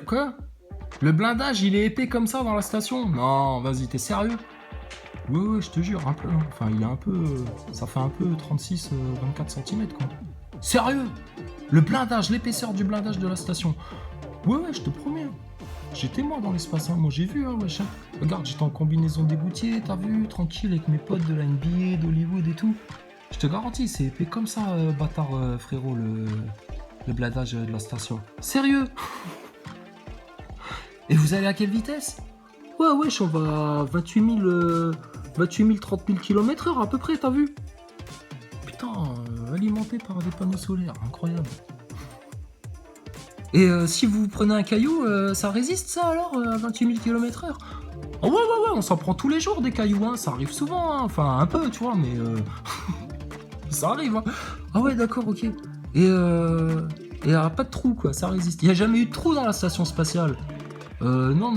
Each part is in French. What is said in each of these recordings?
Quoi? Le blindage, il est épais comme ça dans la station? Non, vas-y, t'es sérieux? Ouais, je te jure, un peu. Enfin, il est un peu. Ça fait un peu 36-24 cm, quoi. Sérieux? Le blindage, l'épaisseur du blindage de la station. Ouais, je te promets. J'étais moi dans l'espace, hein. Moi j'ai vu, hein, wesh. Regarde, j'étais en combinaison d'égoutier, t'as vu, tranquille avec mes potes de la NBA, d'Hollywood et tout. Je te garantis, c'est épais comme ça, bâtard, frérot, le blindage de la station. Sérieux? Et vous allez à quelle vitesse? Ouais, on va à 28 000, 30 000 km/h à peu près, t'as vu? Putain, alimenté par des panneaux solaires, incroyable. Et si vous prenez un caillou, ça résiste ça alors, à 28 000 km/h? Oh, ouais, on s'en prend tous les jours des cailloux, hein, ça arrive souvent, hein. Enfin un peu, tu vois, mais ça arrive, hein. Ah ouais, d'accord, ok. Et pas de trou, quoi, ça résiste. Il n'y a jamais eu de trou dans la station spatiale. Non,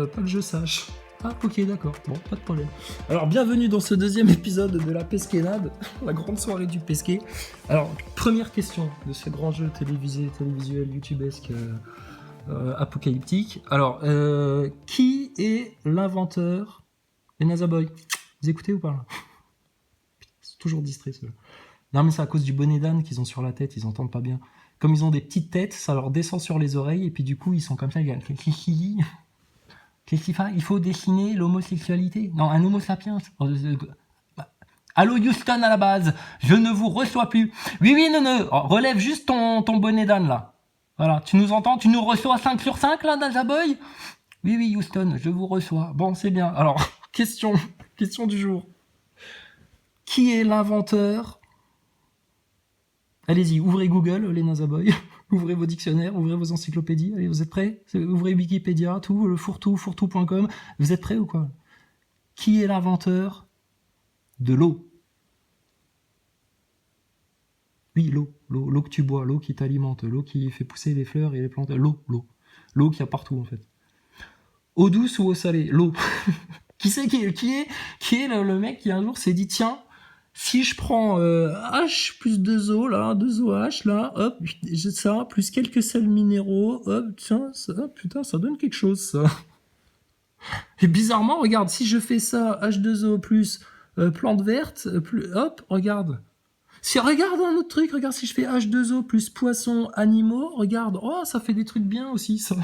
pas que je sache. Ah, ok, d'accord, bon, pas de problème. Alors, bienvenue dans ce deuxième épisode de la Pesquenade, la grande soirée du pesquet. Alors, première question de ce grand jeu télévisuel, youtubesque, apocalyptique. Alors, qui est l'inventeur des NASA Boy? Vous écoutez ou pas là? Putain, c'est toujours distrait, ceux-là. Non, mais c'est à cause du bonnet d'âne qu'ils ont sur la tête, ils entendent pas bien. Comme ils ont des petites têtes, ça leur descend sur les oreilles, et puis du coup, ils sont comme ça, ils disent... Qu'est-ce qu'il fait? Il faut dessiner l'homosexualité? Non, un homo sapiens. Allô Houston à la base, je ne vous reçois plus. Oui, non, relève juste ton bonnet d'âne là. Voilà, tu nous entends? Tu nous reçois 5 sur 5 là, NASA Boy? Oui, Houston, je vous reçois. Bon, c'est bien. Alors, question du jour. Qui est l'inventeur? Allez-y, ouvrez Google, les NASA Boys. Ouvrez vos dictionnaires, ouvrez vos encyclopédies. Allez, vous êtes prêts? Ouvrez Wikipédia, tout, le fourre-tout.com. Vous êtes prêts ou quoi? Qui est l'inventeur de l'eau? Oui, l'eau que tu bois, l'eau qui t'alimente, l'eau qui fait pousser les fleurs et les plantes. L'eau qu'il y a partout en fait. Eau douce ou eau salée? L'eau. Qui est le mec qui un jour s'est dit tiens, si je prends H plus 2O, là, 2OH, là, hop, j'ai ça, plus quelques sels minéraux, hop, tiens, ça, putain, ça donne quelque chose, ça. Et bizarrement, regarde, si je fais ça, H2O plus plante verte, plus, hop, regarde. Si regarde un autre truc, regarde si je fais H2O plus poissons animaux, regarde, oh, ça fait des trucs bien aussi, ça.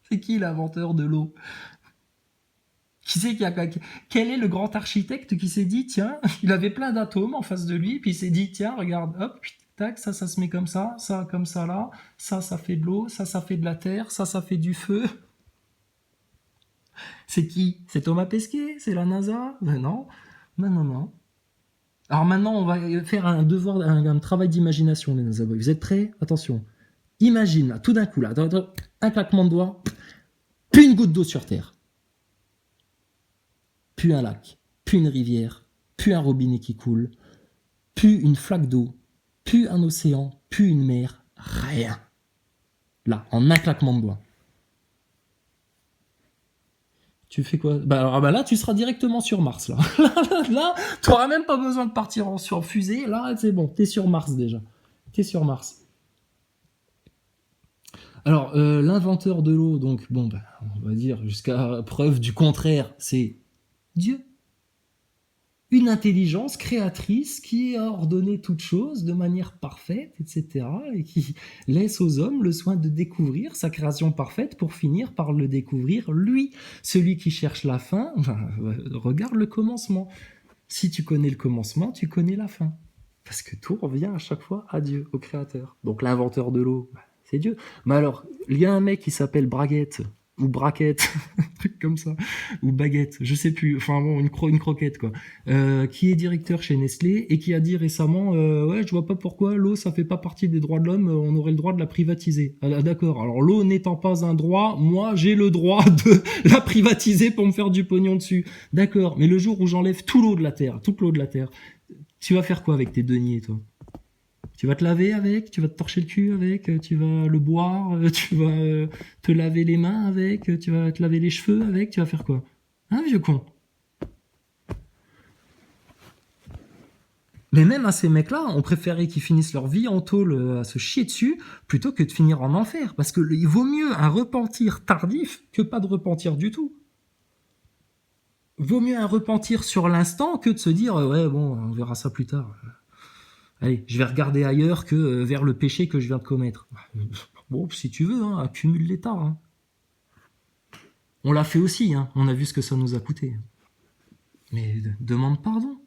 C'est qui l'inventeur de l'eau? Quel est le grand architecte qui s'est dit, tiens, il avait plein d'atomes en face de lui, puis il s'est dit, tiens, regarde, hop, tac, ça se met comme ça comme ça là, ça fait de l'eau, ça fait de la terre, ça fait du feu. C'est qui? C'est Thomas Pesquet? C'est la NASA? Non. Alors maintenant, on va faire un travail d'imagination, les NASA Boys. Vous êtes prêts? Attention. Imagine, là, tout d'un coup, là, un claquement de doigts, plus une goutte d'eau sur Terre. Plus un lac, plus une rivière, plus un robinet qui coule, plus une flaque d'eau, plus un océan, plus une mer, rien. Là, en un claquement de doigts. Tu fais quoi? Là, tu seras directement sur Mars. Là, tu n'auras même pas besoin de partir sur fusée. Là, c'est bon, t'es sur Mars déjà. T'es sur Mars. Alors, l'inventeur de l'eau, donc, on va dire, jusqu'à preuve du contraire, c'est Dieu. Une intelligence créatrice qui a ordonné toutes choses de manière parfaite, etc., et qui laisse aux hommes le soin de découvrir sa création parfaite pour finir par le découvrir lui. Celui qui cherche la fin, regarde le commencement. Si tu connais le commencement, tu connais la fin. Parce que tout revient à chaque fois à Dieu, au Créateur. Donc l'inventeur de l'eau, c'est Dieu. Mais alors, il y a un mec qui s'appelle Braguette, ou Braquette, un truc comme ça, ou Baguette, je sais plus, enfin bon, une croquette quoi, qui est directeur chez Nestlé et qui a dit récemment, ouais, je vois pas pourquoi l'eau ça fait pas partie des droits de l'homme, on aurait le droit de la privatiser. Ah, d'accord, alors l'eau n'étant pas un droit, moi j'ai le droit de la privatiser pour me faire du pognon dessus. D'accord, mais le jour où j'enlève toute l'eau de la terre, tu vas faire quoi avec tes deniers, toi? Tu vas te laver avec, tu vas te torcher le cul avec, tu vas le boire, tu vas te laver les mains avec, tu vas te laver les cheveux avec, tu vas faire quoi? Hein, vieux con? Mais même à ces mecs-là, on préférait qu'ils finissent leur vie en tôle à se chier dessus plutôt que de finir en enfer. Parce qu'il vaut mieux un repentir tardif que pas de repentir du tout. Vaut mieux un repentir sur l'instant que de se dire ouais bon on verra ça plus tard. Allez, je vais regarder ailleurs que vers le péché que je viens de commettre. Bon, si tu veux, hein, accumule les tares. Hein. On l'a fait aussi, hein. On a vu ce que ça nous a coûté. Mais demande pardon.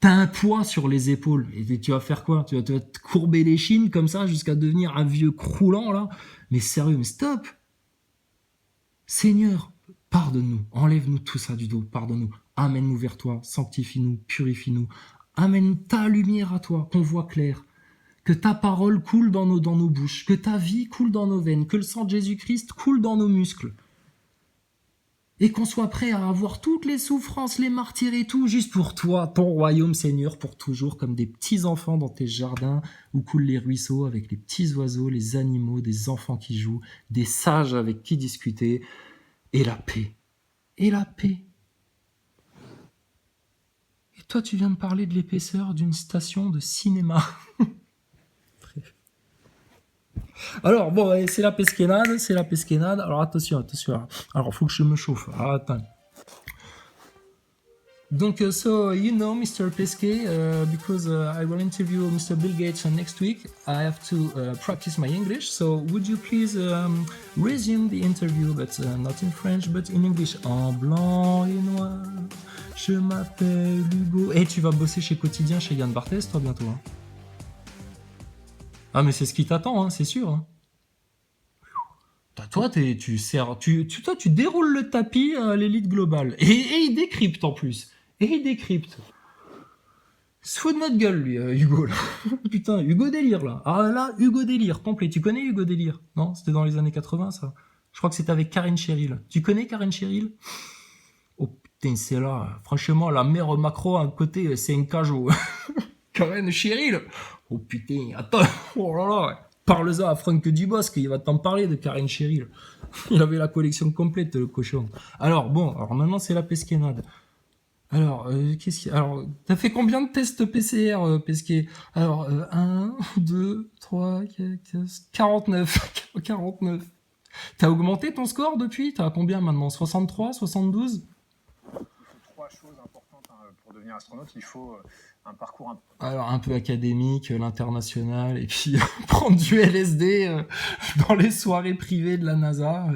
T'as un poids sur les épaules. Et tu vas faire quoi? Tu vas te courber les chines comme ça jusqu'à devenir un vieux croulant là? Mais sérieux, mais stop! Seigneur, pardonne-nous, enlève-nous tout ça du dos, pardonne-nous, amène-nous vers toi, sanctifie-nous, purifie-nous, amène ta lumière à toi, qu'on voit clair, que ta parole coule dans nos bouches, que ta vie coule dans nos veines, que le sang de Jésus-Christ coule dans nos muscles, et qu'on soit prêt à avoir toutes les souffrances, les martyrs et tout, juste pour toi, ton royaume, Seigneur, pour toujours, comme des petits-enfants dans tes jardins où coulent les ruisseaux, avec les petits oiseaux, les animaux, des enfants qui jouent, des sages avec qui discuter, et la paix. Et la paix. Et toi, tu viens de parler de l'épaisseur d'une station de cinéma. Alors, bon, c'est la pesquenade, c'est la pesquenade. Alors, attention. Alors, faut que je me chauffe. Alors, attends. Donc, so, you know Mr. Pesquet, because I will interview Mr. Bill Gates next week. I have to practice my English. So, would you please resume the interview, but not in French, but in English. En blanc et noir, je m'appelle Hugo. Et tu vas bosser chez Quotidien, chez Yann Barthès, toi, bientôt. Hein. Ah, mais c'est ce qui t'attend, hein, c'est sûr. Hein. Toi, tu déroules le tapis à l'élite globale. Et il décrypte en plus. Et il décrypte. Il se fout de notre gueule, lui, Hugo, là. Putain, Hugo Délire, là. Ah là, Hugo Délire, complet. Tu connais Hugo Délire? Non, c'était dans les années 80, ça. Je crois que c'était avec Karine Cheryl. Tu connais Karine Cheryl? Oh putain, c'est là. Franchement, la mère Macron, à côté, c'est un cajot. Karine Cheryl. Oh putain, attends. Oh là là. Parle-en à Franck Dubosc, il va t'en parler de Karine Cheryl. Il avait la collection complète, le cochon. Alors, bon, alors maintenant, c'est la pesquenade. Alors, alors, t'as fait combien de tests PCR, Pesquet? Alors, 1, 2, 3, 4, 49. 49. T'as augmenté ton score depuis? T'as combien maintenant? 63, 72? Il faut trois choses importantes pour devenir astronaute. Il faut un parcours alors un peu académique, l'international, et puis prendre du LSD dans les soirées privées de la NASA.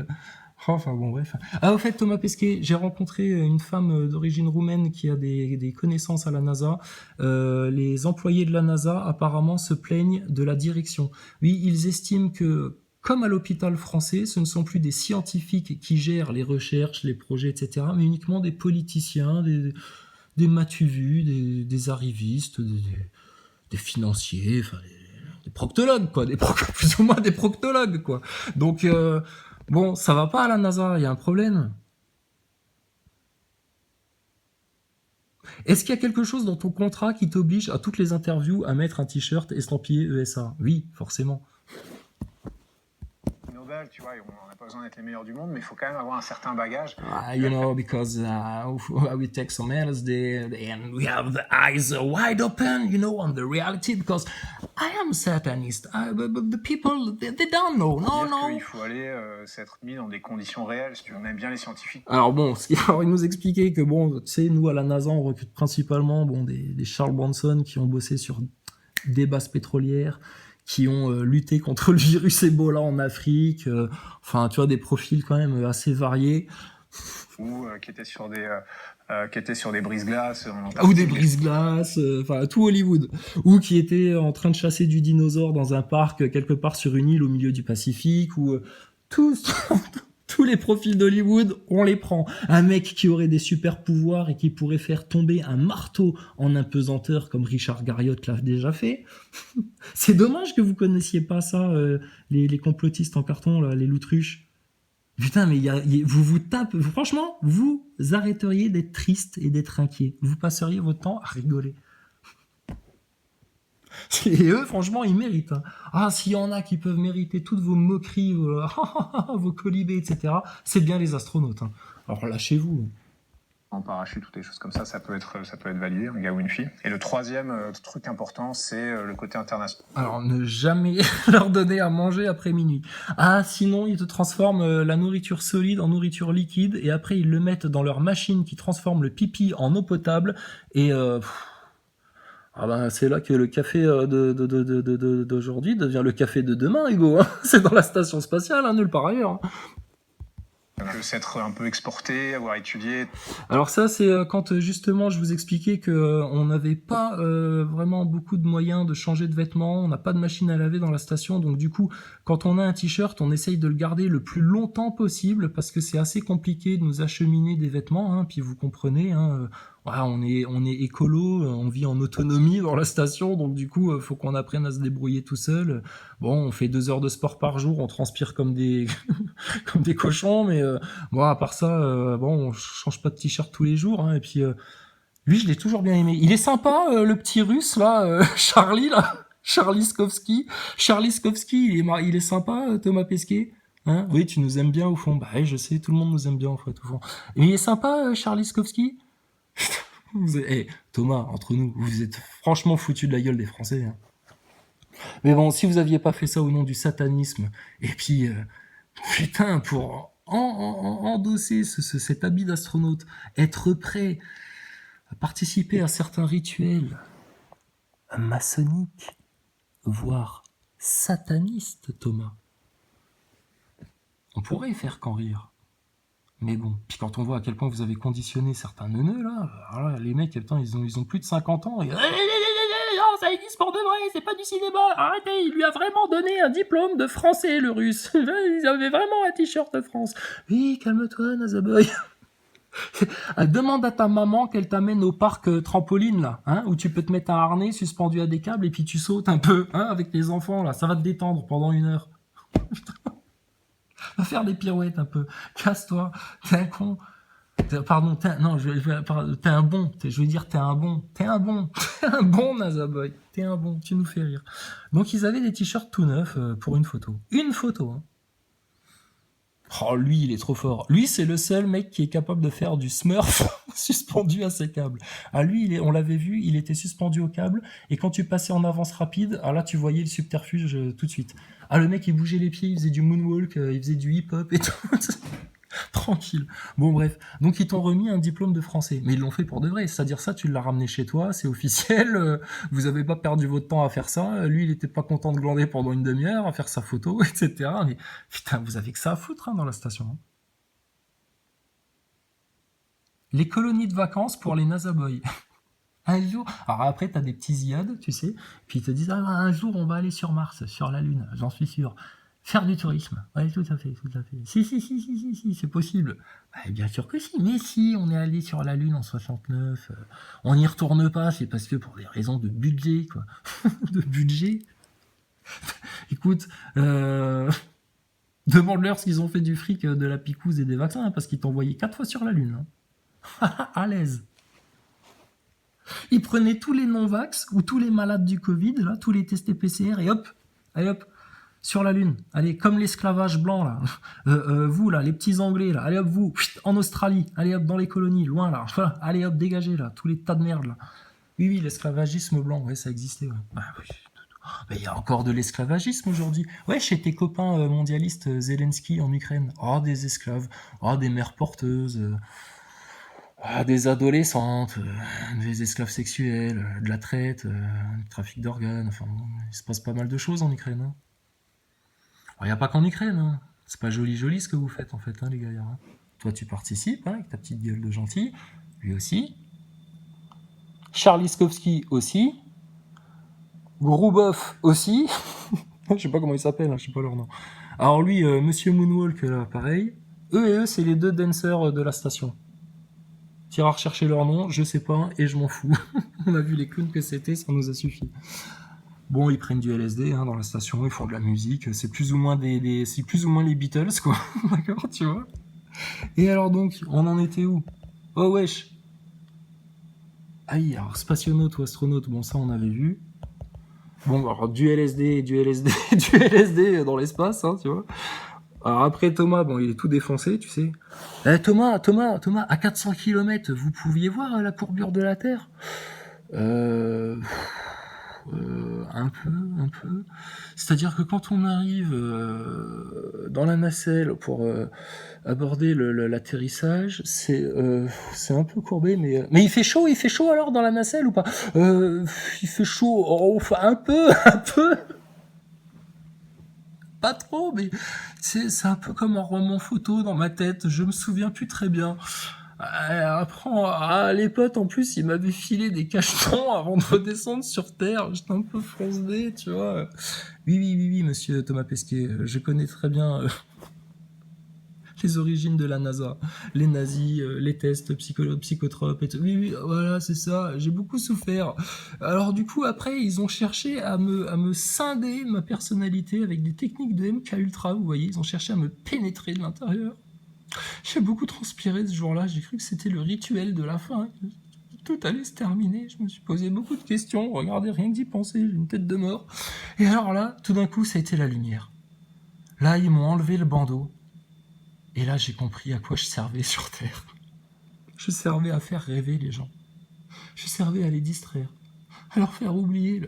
Enfin bon bref. Ah au fait Thomas Pesquet, j'ai rencontré une femme d'origine roumaine qui a des connaissances à la NASA. Les employés de la NASA apparemment se plaignent de la direction. Oui, ils estiment que comme à l'hôpital français, ce ne sont plus des scientifiques qui gèrent les recherches, les projets, etc., mais uniquement des politiciens, des matu-vus, des arrivistes, des financiers, enfin des proctologues, quoi, plus ou moins des proctologues, quoi. Donc, bon, ça va pas à la NASA, il y a un problème. Est-ce qu'il y a quelque chose dans ton contrat qui t'oblige à toutes les interviews à mettre un t-shirt estampillé ESA? Oui, forcément. Nobel, tu vois, on n'a pas besoin d'être les meilleurs du monde, mais il faut quand même avoir un certain bagage. You know, because we take some LSD and we have the eyes wide open, you know, on the reality, because I am a Satanist, but the people, they don't know, no. Il faut aller s'être mis dans des conditions réelles, si tu veux, on aime bien les scientifiques. Alors bon, alors, il nous expliquait que bon, tu sais, nous à la NASA, on recrute principalement des Charles Bronson qui ont bossé sur des bases pétrolières, qui ont lutté contre le virus Ebola en Afrique, enfin tu vois des profils quand même assez variés. Ou qui étaient sur des brise-glaces. Ou des brise-glaces, enfin tout Hollywood. Ou qui étaient en train de chasser du dinosaure dans un parc quelque part sur une île au milieu du Pacifique, ou tous les profils d'Hollywood, on les prend. Un mec qui aurait des super pouvoirs et qui pourrait faire tomber un marteau en apesanteur comme Richard Garriott l'a déjà fait. C'est dommage que vous connaissiez pas ça, les complotistes en carton, là, les loutruches. Putain, mais vous tapez, franchement, vous arrêteriez d'être triste et d'être inquiet. Vous passeriez votre temps à rigoler. Et eux, franchement, ils méritent. Hein. Ah, s'il y en a qui peuvent mériter toutes vos moqueries, vos colibés, etc., c'est bien les astronautes. Hein. Alors lâchez-vous. en parachute ou des choses comme ça peut être validé, un gars ou une fille. Et le troisième truc important, c'est le côté international. Alors, ne jamais leur donner à manger après minuit. Ah, sinon, ils te transforment la nourriture solide en nourriture liquide, et après, ils le mettent dans leur machine qui transforme le pipi en eau potable, et ah ben, c'est là que le café d'aujourd'hui devient le café de demain, Hugo. Hein. C'est dans la station spatiale, hein, nulle part ailleurs. Hein. S'être un peu exporté, avoir étudié. Alors ça, c'est quand justement je vous expliquais que on n'avait pas vraiment beaucoup de moyens de changer de vêtements, on n'a pas de machine à laver dans la station, donc du coup, quand on a un t-shirt, on essaye de le garder le plus longtemps possible parce que c'est assez compliqué de nous acheminer des vêtements, hein, puis vous comprenez, hein, voilà, on est écolo, on vit en autonomie dans la station, donc du coup, faut qu'on apprenne à se débrouiller tout seul. Bon, on fait 2 heures de sport par jour, on transpire comme des comme des cochons, mais bon, à part ça, bon, on change pas de t-shirt tous les jours, hein, et puis lui, je l'ai toujours bien aimé. Il est sympa, le petit russe là, Charlie là, Charlie Skovski. Charlie Skovski, il est sympa, Thomas Pesquet. Hein, oui, tu nous aimes bien au fond. Bah, oui, je sais, tout le monde nous aime bien en fait au fond. Et il est sympa, Charlie Skovski. Thomas, entre nous, vous êtes franchement foutu de la gueule des Français. Hein. Mais bon, si vous aviez pas fait ça au nom du satanisme, et puis, putain, pour endosser cet habit d'astronaute, être prêt à participer à certains rituels maçonniques, voire satanistes, Thomas, on pourrait faire qu'en rire. Mais bon, puis quand on voit à quel point vous avez conditionné certains neuneux, là, alors là les mecs, putain, ils ont plus de 50 ans, et... Non, ça existe pour de vrai, c'est pas du cinéma, arrêtez, il lui a vraiment donné un diplôme de français, le russe. Il avait vraiment un t-shirt de France. Oui, calme-toi, Nazaboy. Demande à ta maman qu'elle t'amène au parc trampoline, là, hein, où tu peux te mettre un harnais suspendu à des câbles, et puis tu sautes un peu, hein, avec les enfants, là, ça va te détendre pendant 1 heure. Va faire des pirouettes un peu. Casse-toi. T'es un con. Pardon, t'es un bon. Je veux dire, t'es un bon. T'es un bon. T'es un bon, Nazaboy. T'es un bon. Tu nous fais rire. Donc, ils avaient des t-shirts tout neufs pour une photo. Une photo, hein. Oh, lui, il est trop fort. Lui, c'est le seul mec qui est capable de faire du Smurf suspendu à ses câbles. Ah, lui, on l'avait vu, il était suspendu au câble, et quand tu passais en avance rapide, ah là, tu voyais le subterfuge tout de suite. Ah, le mec, il bougeait les pieds, il faisait du moonwalk, il faisait du hip-hop et tout. Tranquille. Bon, bref. Donc, ils t'ont remis un diplôme de français. Mais ils l'ont fait pour de vrai. C'est-à-dire ça, tu l'as ramené chez toi, c'est officiel. Vous avez pas perdu votre temps à faire ça. Lui, il était pas content de glander pendant 1/2 heure à faire sa photo, etc. Mais putain, vous avez que ça à foutre hein, dans la station. Hein. Les colonies de vacances pour les Nazaboys. Un jour, alors après, t'as des petits ziades, tu sais, puis ils te disent, ah, un jour, on va aller sur Mars, sur la Lune, j'en suis sûr. Faire du tourisme. Oui, tout à fait, tout à fait. Si, c'est possible. Bah, bien sûr que si, mais si, on est allé sur la Lune en 69, on n'y retourne pas, c'est parce que pour des raisons de budget, quoi. De budget. Écoute, demande-leur ce qu'ils ont fait du fric de la picouse et des vaccins, hein, parce qu'ils t'envoyaient 4 fois sur la Lune. Hein. À l'aise. Ils prenaient tous les non-vax ou tous les malades du Covid, là, tous les testés PCR, et hop, allez hop, sur la Lune. Allez, comme l'esclavage blanc, là. Vous, là, les petits Anglais, là. Allez, hop, vous, en Australie. Allez, hop, dans les colonies, loin, là. Allez, hop, dégagez, là. Tous les tas de merde, là. Oui, l'esclavagisme blanc, ouais, ça existait, ouais. Ah, oui. Mais il y a encore de l'esclavagisme aujourd'hui. Ouais, chez tes copains mondialistes Zelensky en Ukraine. Oh, des esclaves. Oh, des mères porteuses. Des adolescentes. Des esclaves sexuels. De la traite. Du trafic d'organes. Enfin, il se passe pas mal de choses en Ukraine, hein. Il n'y a pas qu'en Ukraine, hein. C'est pas joli ce que vous faites en fait, hein, les gars. Hein. Toi tu participes, hein, avec ta petite gueule de gentil, lui aussi. Charlie Skovski aussi. Groubov aussi. Je sais pas comment ils s'appellent, hein, je sais pas leur nom. Alors lui, Monsieur Moonwalk, là, pareil. Eux, c'est les 2 danseurs de la station. Tu iras rechercher leur nom, je sais pas, et je m'en fous. On a vu les clowns que c'était, ça nous a suffi. Bon, ils prennent du LSD hein, dans la station, ils font de la musique, c'est plus ou moins c'est plus ou moins les Beatles, quoi. D'accord, tu vois. Et alors donc, on en était où? Oh wesh. Aïe, alors spationaute ou astronaute, bon ça on avait vu. Bon, alors du LSD, du LSD dans l'espace, hein, tu vois. Alors après Thomas, bon, il est tout défoncé, tu sais. Thomas, à 400 km, vous pouviez voir la courbure de la Terre? Euh, un peu. C'est-à-dire que quand on arrive dans la nacelle pour aborder l'atterrissage, c'est un peu courbé, mais il fait chaud alors dans la nacelle ou pas? Il fait chaud, oh, enfin, un peu, un peu. Pas trop, mais c'est un peu comme un roman photo dans ma tête. Je me souviens plus très bien. Après, les potes, en plus, ils m'avaient filé des cachetons avant de redescendre sur Terre. J'étais un peu foncé, tu vois. Oui, monsieur Thomas Pesquet. Je connais très bien les origines de la NASA, les nazis, les tests psychotropes et tout. Oui, voilà, c'est ça. J'ai beaucoup souffert. Alors du coup, après, ils ont cherché à me scinder ma personnalité avec des techniques de MK Ultra, vous voyez. Ils ont cherché à me pénétrer de l'intérieur. J'ai beaucoup transpiré ce jour-là. J'ai cru que c'était le rituel de la fin. Tout allait se terminer. Je me suis posé beaucoup de questions. Regardez, rien que d'y penser, j'ai une tête de mort. Et alors là, tout d'un coup, ça a été la lumière. Là, ils m'ont enlevé le bandeau. Et là, j'ai compris à quoi je servais sur Terre. Je servais à faire rêver les gens. Je servais à les distraire. À leur faire oublier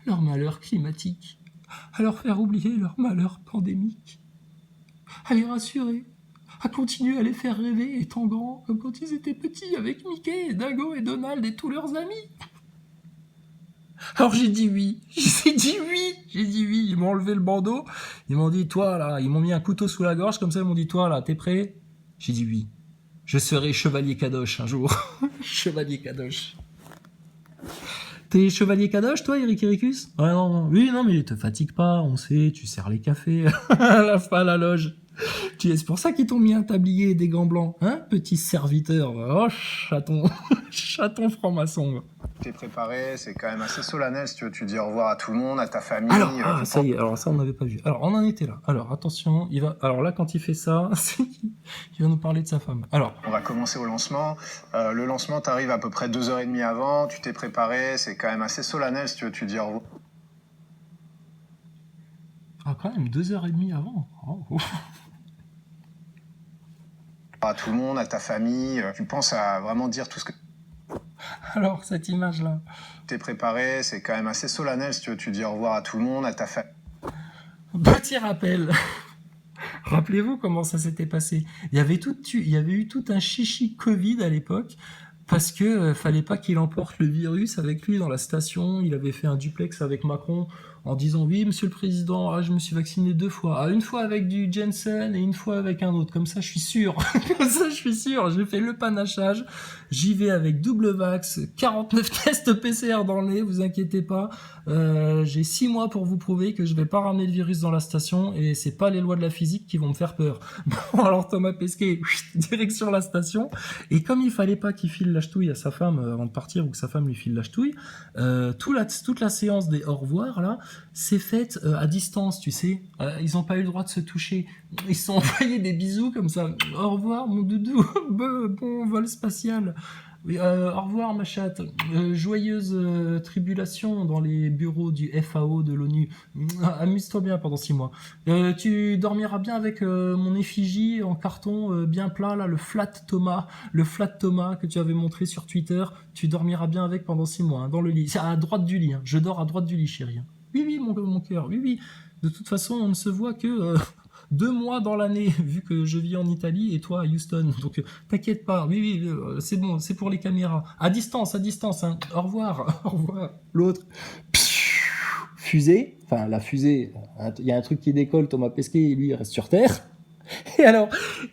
leur malheur climatique. À leur faire oublier leur malheur pandémique. À les rassurer. À continuer à les faire rêver étant grands comme quand ils étaient petits avec Mickey, Dingo et Donald et tous leurs amis. Alors j'ai dit oui. J'ai dit oui. Ils m'ont enlevé le bandeau. Ils m'ont dit, toi là, ils m'ont mis un couteau sous la gorge comme ça. Ils m'ont dit, toi là, t'es prêt? J'ai dit oui. Je serai chevalier Kadosh un jour. Chevalier Kadosh. T'es chevalier Kadosh, toi, Eric Ericus? Ouais, non. Oui, non, mais te fatigue pas, on sait, tu sers les cafés à la loge. C'est pour ça qu'ils t'ont mis un tablier et des gants blancs, hein, petit serviteur. Oh, chaton, chaton franc-maçon. T'es préparé, c'est quand même assez solennel si tu dis au revoir à tout le monde, à ta famille. Alors, ça y est, alors ça on n'avait pas vu. Alors on en était là. Alors attention, alors là quand il fait ça, il va nous parler de sa femme. Alors. On va commencer au lancement. Le lancement t'arrive à peu près 2h30 avant, tu t'es préparé, c'est quand même assez solennel si tu dis au revoir. Ah quand même, 2h30 avant. Oh. À tout le monde, à ta famille, tu penses à vraiment dire tout ce que... Alors, cette image-là. T'es préparé, c'est quand même assez solennel si tu dis au revoir à tout le monde, à ta famille. Petit rappel. Rappelez-vous comment ça s'était passé. Il y avait eu tout un chichi Covid à l'époque, parce que fallait pas qu'il emporte le virus avec lui dans la station. Il avait fait un duplex avec Macron en disant oui, monsieur le président, je me suis vacciné 2 fois. Une fois avec du Jensen et une fois avec un autre. Comme ça, je suis sûr. J'ai fait le panachage. J'y vais avec double vax, 49 tests PCR dans le nez, vous inquiétez pas. J'ai 6 mois pour vous prouver que je vais pas ramener le virus dans la station et c'est pas les lois de la physique qui vont me faire peur. Bon, alors Thomas Pesquet, direction la station. Et comme il fallait pas qu'il file la ch'touille à sa femme avant de partir ou que sa femme lui file la ch'touille, toute la séance des au revoir là, c'est faite à distance, tu sais. Ils ont pas eu le droit de se toucher. Ils se sont envoyés des bisous comme ça. Au revoir mon doudou, bon vol spatial. Oui, au revoir ma chatte. Joyeuse tribulation dans les bureaux du FAO de l'ONU. Amuse-toi bien pendant 6 mois. Tu dormiras bien avec mon effigie en carton bien plat là, le flat Thomas que tu avais montré sur Twitter. Tu dormiras bien avec pendant 6 mois, hein, dans le lit. C'est à droite du lit. Hein. Je dors à droite du lit, chérie. Oui, mon cœur. Oui. De toute façon, on ne se voit que 2 mois dans l'année, vu que je vis en Italie et toi à Houston. Donc t'inquiète pas, oui, c'est bon, c'est pour les caméras. À distance, hein. Au revoir, au revoir. L'autre, fusée, enfin la fusée, il y a un truc qui décolle, Thomas Pesquet, lui, il reste sur Terre.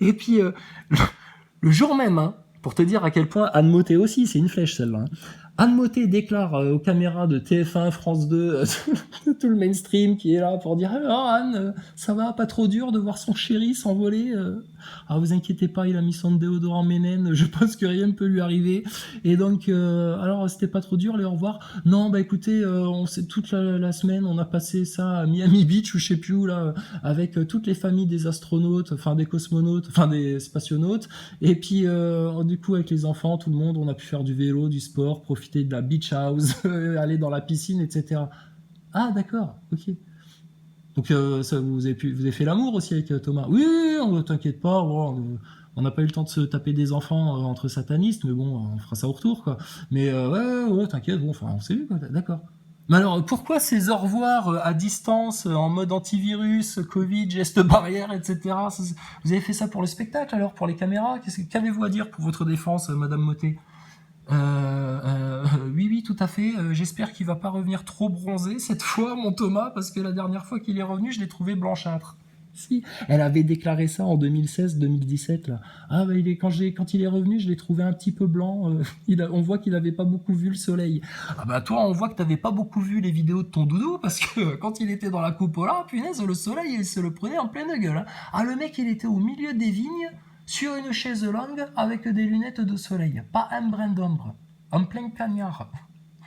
Et puis, le jour même, hein, pour te dire à quel point Anne Motet aussi, c'est une flèche celle-là. Hein. Anne Motet déclare aux caméras de TF1, France 2, tout le mainstream qui est là pour dire alors Anne, ça va, pas trop dur de voir son chéri s'envoler. Vous inquiétez pas, il a mis son déodorant Ménène, je pense que rien ne peut lui arriver. Et donc, alors c'était pas trop dur, les au revoir. Non, écoutez, on sait toute la semaine, on a passé ça à Miami Beach ou je sais plus où là, avec toutes les familles des astronautes, enfin des cosmonautes, enfin des spationautes. Et puis du coup avec les enfants, tout le monde, on a pu faire du vélo, du sport, profiter de la beach house, aller dans la piscine, etc. Ah d'accord, ok. Donc vous avez fait l'amour aussi avec Thomas. Oui, t'inquiète pas, bon, on n'a pas eu le temps de se taper des enfants entre satanistes, mais bon, on fera ça au retour, quoi. Mais ouais, t'inquiète, bon, enfin, on s'est vu, quoi, d'accord. Mais alors, pourquoi ces au revoir à distance, en mode antivirus, Covid, gestes barrières, etc. Vous avez fait ça pour le spectacle, alors, pour les caméras? Qu'avez-vous à dire pour votre défense, Madame Motet? Oui, tout à fait. J'espère qu'il va pas revenir trop bronzé cette fois, mon Thomas, parce que la dernière fois qu'il est revenu, je l'ai trouvé blanchâtre. Si, elle avait déclaré ça en 2016-2017 là. Ah bah quand il est revenu, je l'ai trouvé un petit peu blanc. On voit qu'il avait pas beaucoup vu le soleil. Ah bah toi, on voit que t'avais pas beaucoup vu les vidéos de ton doudou parce que quand il était dans la coupola, punaise, le soleil il se le prenait en pleine gueule. Hein. Ah le mec, il était au milieu des vignes sur une chaise longue avec des lunettes de soleil, pas un brin d'ombre, en plein cagnard.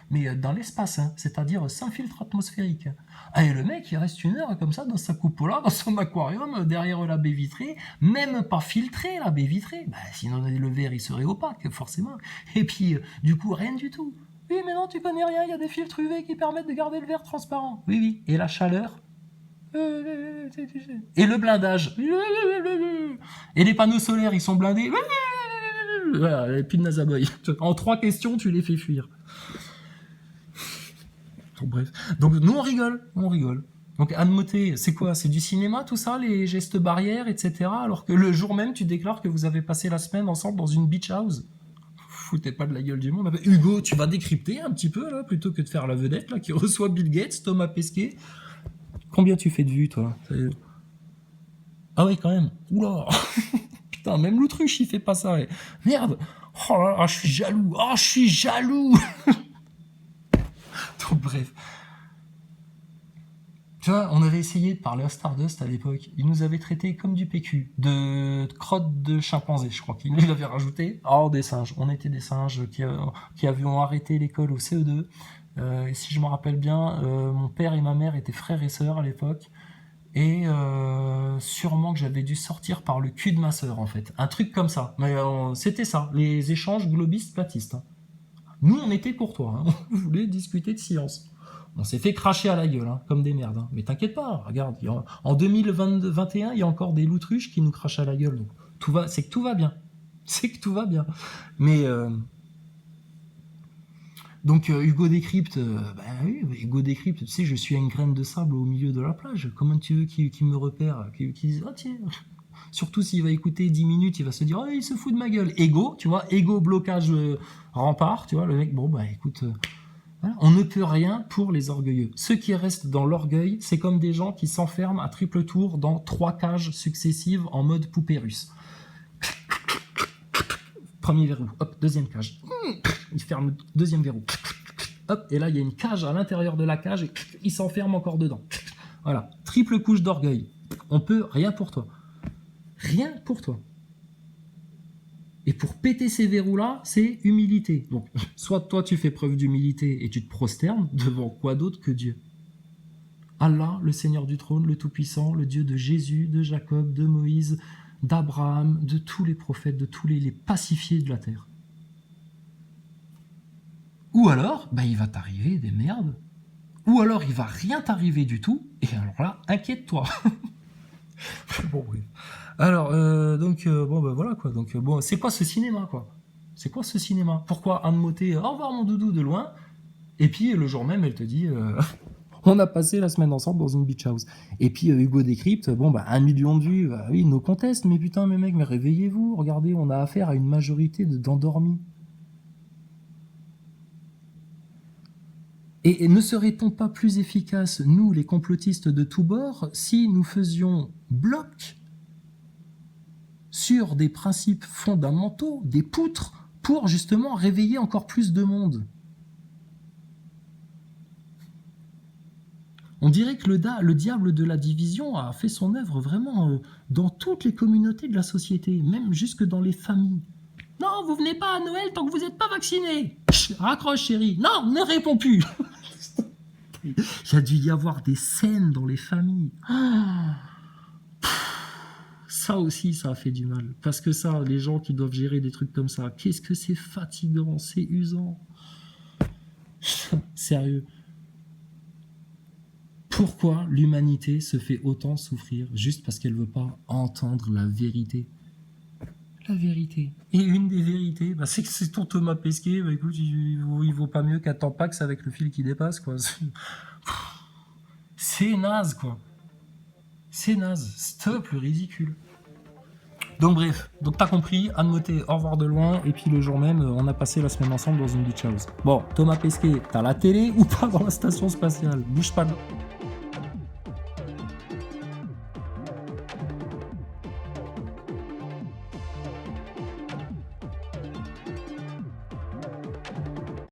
Mais dans l'espace, hein, c'est-à-dire sans filtre atmosphérique. Ah, et le mec, il reste une heure comme ça dans sa coupola, dans son aquarium, derrière la baie vitrée, même pas filtré la baie vitrée. Bah, sinon le verre il serait opaque, forcément. Et puis, du coup, rien du tout. Oui, mais non, tu connais rien, il y a des filtres UV qui permettent de garder le verre transparent. Oui. Et la chaleur. Et le blindage. Et les panneaux solaires, ils sont blindés. Voilà, plus de Nazaboy. En 3 questions, tu les fais fuir. Donc, bref. Donc nous, on rigole. Donc Anne Motet, c'est quoi? C'est du cinéma, tout ça, les gestes barrières, etc. Alors que le jour même, tu déclares que vous avez passé la semaine ensemble dans une beach house. Foutez pas de la gueule du monde. Hugo, tu vas décrypter un petit peu, là, plutôt que de faire la vedette, là, qui reçoit Bill Gates, Thomas Pesquet. Combien tu fais de vues, toi? Ah oui, quand même. Oula. Putain, même l'autruche, il fait pas ça. Merde. Oh là là, je suis jaloux. Oh, je suis jaloux. Donc, bref. Tu vois, on avait essayé de parler à Stardust à l'époque. Il nous avait traité comme du PQ, de crotte de chimpanzé, je crois qu'il nous l'avait rajouté. Oh, des singes. On était des singes qui avions arrêté l'école au CE2. Et si je me rappelle bien, mon père et ma mère étaient frères et sœurs à l'époque. Et sûrement que j'avais dû sortir par le cul de ma sœur, en fait. Un truc comme ça. Mais c'était ça, les échanges globistes platistes. Hein. Nous, on était courtois. Hein. On voulait discuter de science. On s'est fait cracher à la gueule, hein, comme des merdes. Hein. Mais t'inquiète pas, regarde, en 2021, il y a encore des loutruches qui nous crachent à la gueule. Donc, c'est que tout va bien. C'est que tout va bien. Mais... Donc Hugo Décrypte, oui, Hugo Décrypte, tu sais, je suis une graine de sable au milieu de la plage. Comment tu veux qu'il me repère, qu'il dise, ah tiens. Surtout s'il va écouter 10 minutes, il va se dire, oh, il se fout de ma gueule. Ego, tu vois, ego, blocage, rempart, tu vois, le mec, bon, bah écoute, voilà. On ne peut rien pour les orgueilleux. Ceux qui restent dans l'orgueil, c'est comme des gens qui s'enferment à triple tour dans 3 cages successives en mode poupée russe. Premier verrou, hop, deuxième cage. Il ferme le deuxième verrou. Hop, et là, il y a une cage à l'intérieur de la cage et il s'enferme encore dedans. Voilà, triple couche d'orgueil. On peut rien pour toi. Rien pour toi. Et pour péter ces verrous-là, c'est humilité. Donc, soit toi, tu fais preuve d'humilité et tu te prosternes devant quoi d'autre que Dieu. Allah, le Seigneur du trône, le Tout-Puissant, le Dieu de Jésus, de Jacob, de Moïse, d'Abraham, de tous les prophètes, de tous les pacifiés de la terre. Ou alors, bah, il va t'arriver des merdes. Ou alors, il va rien t'arriver du tout. Et alors là, inquiète-toi. Bon, oui. Alors, bon, bah voilà, quoi. Donc, bon, c'est quoi ce cinéma, quoi? C'est quoi ce cinéma? Pourquoi Anne Motet, au revoir mon doudou de loin, et puis le jour même, elle te dit, on a passé la semaine ensemble dans une beach house. Et puis Hugo Décrypte, bon, bah 1 million de vues, bah, oui, nos contestes, mais putain, mes mecs, mais réveillez-vous, regardez, on a affaire à une majorité d'endormis. Et ne serait-on pas plus efficace, nous, les complotistes de tous bords, si nous faisions bloc sur des principes fondamentaux, des poutres, pour justement réveiller encore plus de monde? On dirait que le diable de la division a fait son œuvre vraiment dans toutes les communautés de la société, même jusque dans les familles. Non, vous venez pas à Noël tant que vous n'êtes pas vacciné. Raccroche, chérie. Non, ne réponds plus. Il y a dû y avoir des scènes dans les familles. Ça aussi, ça a fait du mal. Parce que ça, les gens qui doivent gérer des trucs comme ça, qu'est-ce que c'est fatigant, c'est usant. Sérieux. Pourquoi l'humanité se fait autant souffrir juste parce qu'elle veut pas entendre la vérité? La vérité. Et une des vérités, bah, c'est que c'est ton Thomas Pesquet, bah écoute, il vaut pas mieux qu'un Tampax avec le fil qui dépasse, quoi. C'est naze, quoi. C'est naze. Stop le ridicule. Donc bref, donc t'as compris, Anne Mottet, au revoir de loin, et puis le jour même, on a passé la semaine ensemble dans une beach house. Bon, Thomas Pesquet, t'as la télé ou pas dans la station spatiale? Bouge pas de là.